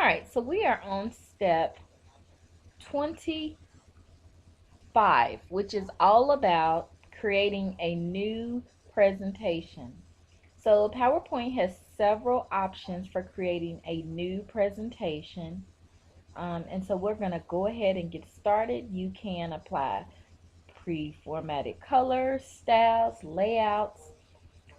right, so we are on step 25, which is all about creating a new presentation. So PowerPoint has several options for creating a new presentation. And so we're going to go ahead and get started. You can apply pre-formatted colors, styles, layouts,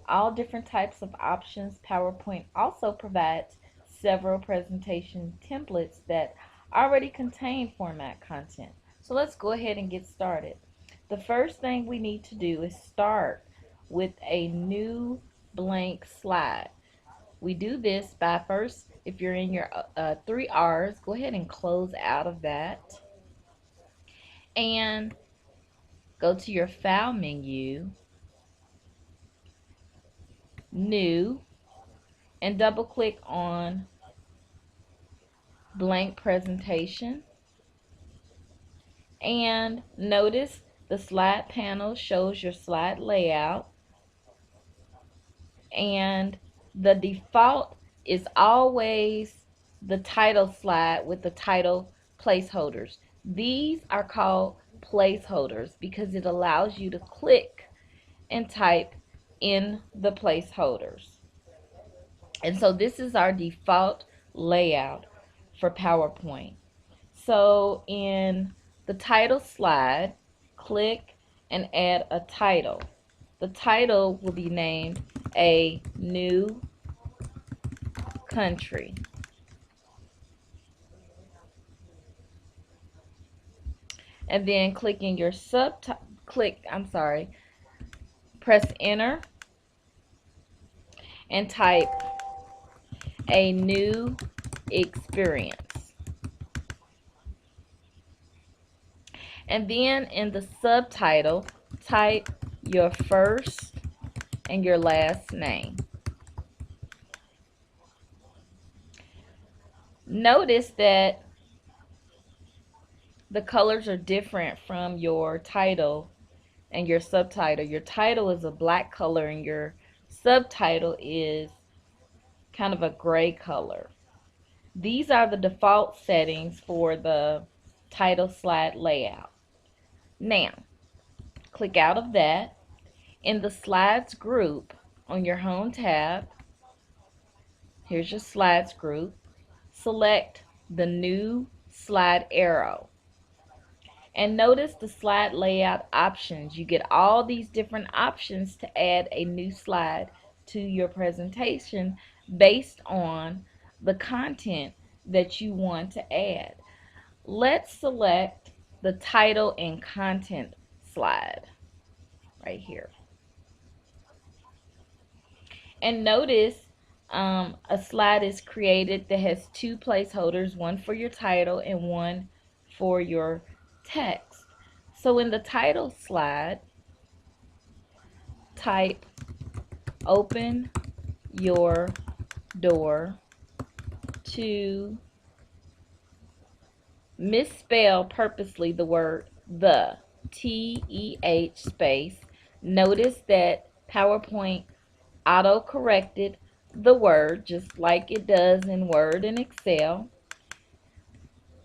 all different types of options. PowerPoint also provides several presentation templates that already contain format content. So let's go ahead and get started. The first thing we need to do is start with a new blank slide. We do this by first, if you're in your 3Rs, go ahead and close out of that and go to your File menu, New, and double click on Blank Presentation. And notice the slide panel shows your slide layout, and the default is always the title slide with the title placeholders. These are called placeholders because it allows you to click and type in the placeholders. And so this is our default layout for PowerPoint. So in the title slide, click and add a title. The title will be named A New Country. And then clicking your press enter and type A New Experience. And then in the subtitle, type your first and your last name. Notice that the colors are different from your title and your subtitle. Your title is a black color and your subtitle is kind of a gray color. These are the default settings for the title slide layout. Now, click out of that. In the slides group on your home tab, here's your slides group. Select the new slide arrow. And notice the slide layout options. You get all these different options to add a new slide to your presentation based on the content that you want to add. Let's select the title and content slide right here. And notice a slide is created that has two placeholders, one for your title and one for your text. So in the title slide, type open your door to, misspell purposely the word the, TEH space. Notice that PowerPoint auto-corrected the word just like it does in Word and Excel.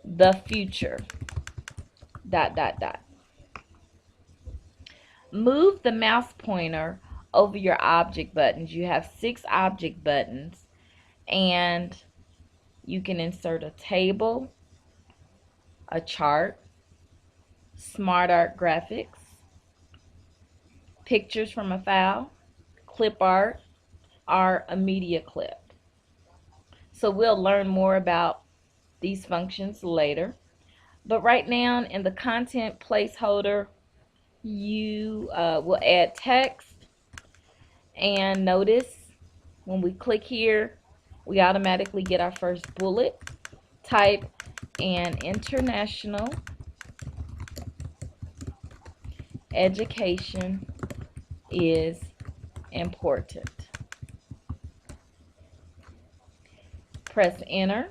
The future, ... Move the mouse pointer over your object buttons. You have 6 object buttons, and you can insert a table, a chart, smart art graphics, pictures from a file, clip art, or a media clip. So we'll learn more about these functions later. But right now in the content placeholder, you will add text, and notice when we click here, we automatically get our first bullet. Type an international education is important. Press enter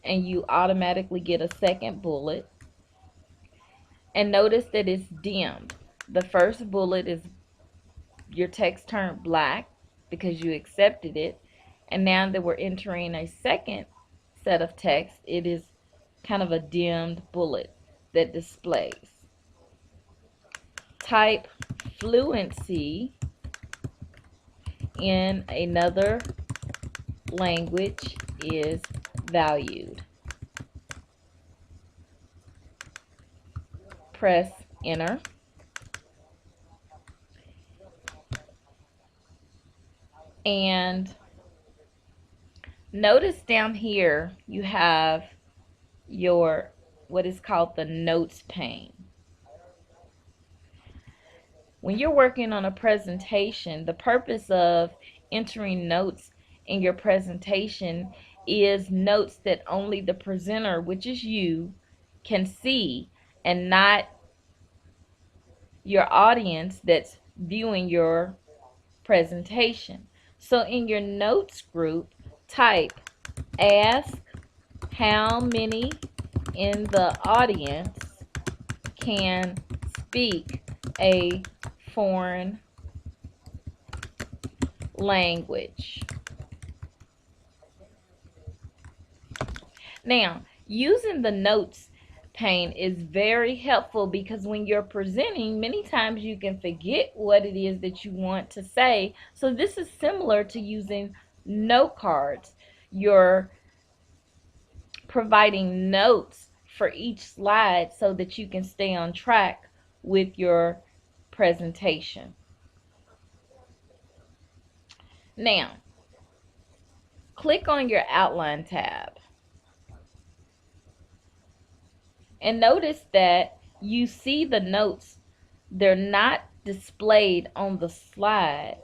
and you automatically get a second bullet. And notice that it's dimmed. The first bullet is your text turned black because you accepted it. And now that we're entering a second set of text. It is kind of a dimmed bullet that displays. Type fluency in another language is valued. Press enter. And notice down here you have your what is called the notes pane. When you're working on a presentation, the purpose of entering notes in your presentation is notes that only the presenter, which is you, can see, and not your audience that's viewing your presentation. So in your notes group, type ask how many in the audience can speak a foreign language. Now, using the notes pane is very helpful because when you're presenting, many times you can forget what it is that you want to say. So this is similar to using note cards. You're providing notes for each slide so that you can stay on track with your presentation. Now, click on your outline tab and notice that you see the notes. They're not displayed on the slide.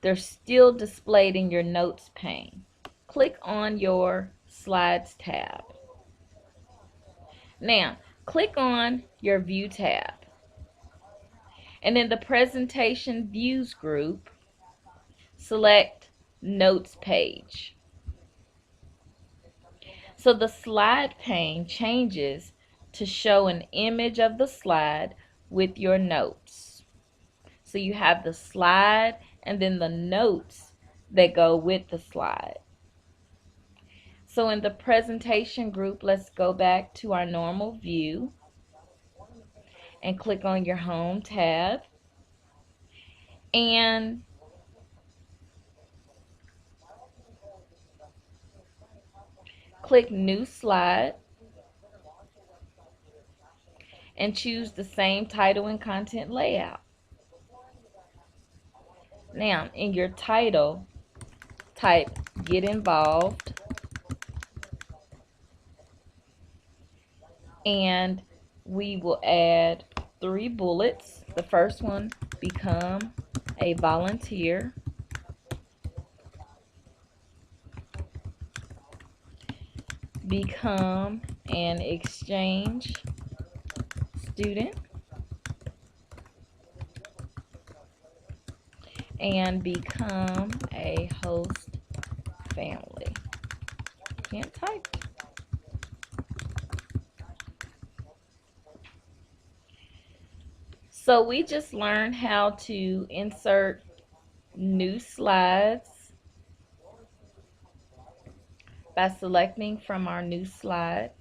They're still displayed in your notes pane. Click on your slides tab. Now, click on your view tab. And in the presentation views group, select notes page. So the slide pane changes to show an image of the slide with your notes. So you have the slide and then the notes that go with the slide. So in the presentation group, let's go back to our normal view and click on your home tab and click new slide and choose the same title and content layout. Now in your title, type get involved and we will add 3 bullets. The first one, become a volunteer. Become an exchange student. And become a host family. Can't type. So we just learned how to insert new slides by selecting from our new slide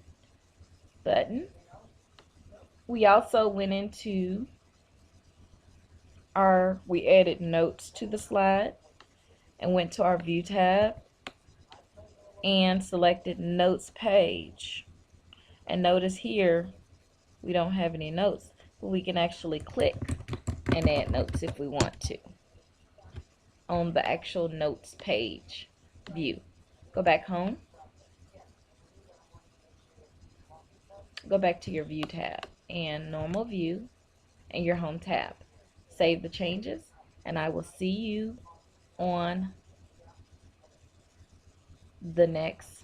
button. We also went into we added notes to the slide and went to our view tab and selected notes page. And notice here we don't have any notes, but we can actually click and add notes if we want to on the actual notes page view. Go back home. Go back to your view tab and normal view and your home tab. Save the changes and I will see you on the next